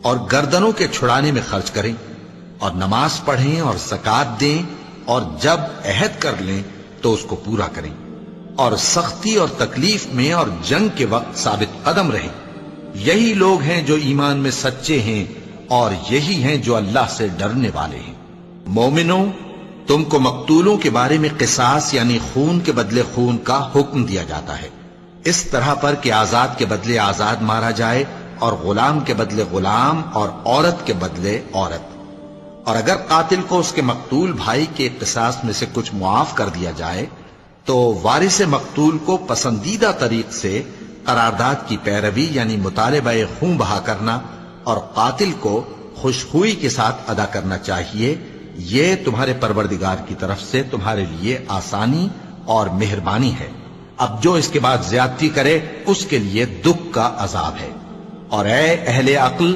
اور گردنوں کے چھڑانے میں خرچ کریں، اور نماز پڑھیں اور زکات دیں، اور جب عہد کر لیں تو اس کو پورا کریں، اور سختی اور تکلیف میں اور جنگ کے وقت ثابت قدم رہیں۔ یہی لوگ ہیں جو ایمان میں سچے ہیں، اور یہی ہیں جو اللہ سے ڈرنے والے ہیں۔ مومنوں، تم کو مقتولوں کے بارے میں قصاص یعنی خون کے بدلے خون کا حکم دیا جاتا ہے، اس طرح پر کہ آزاد کے بدلے آزاد مارا جائے، اور غلام کے بدلے غلام، اور عورت کے بدلے عورت۔ اور اگر قاتل کو اس کے مقتول بھائی کے قصاص میں سے کچھ معاف کر دیا جائے تو وارث مقتول کو پسندیدہ طریق سے قرارداد کی پیروی یعنی مطالبہ خون بہا کرنا اور قاتل کو خوشخوئی کے ساتھ ادا کرنا چاہیے۔ یہ تمہارے پروردگار کی طرف سے تمہارے لیے آسانی اور مہربانی ہے۔ اب جو اس کے بعد زیادتی کرے اس کے لیے دکھ کا عذاب ہے۔ اور اے اہل عقل،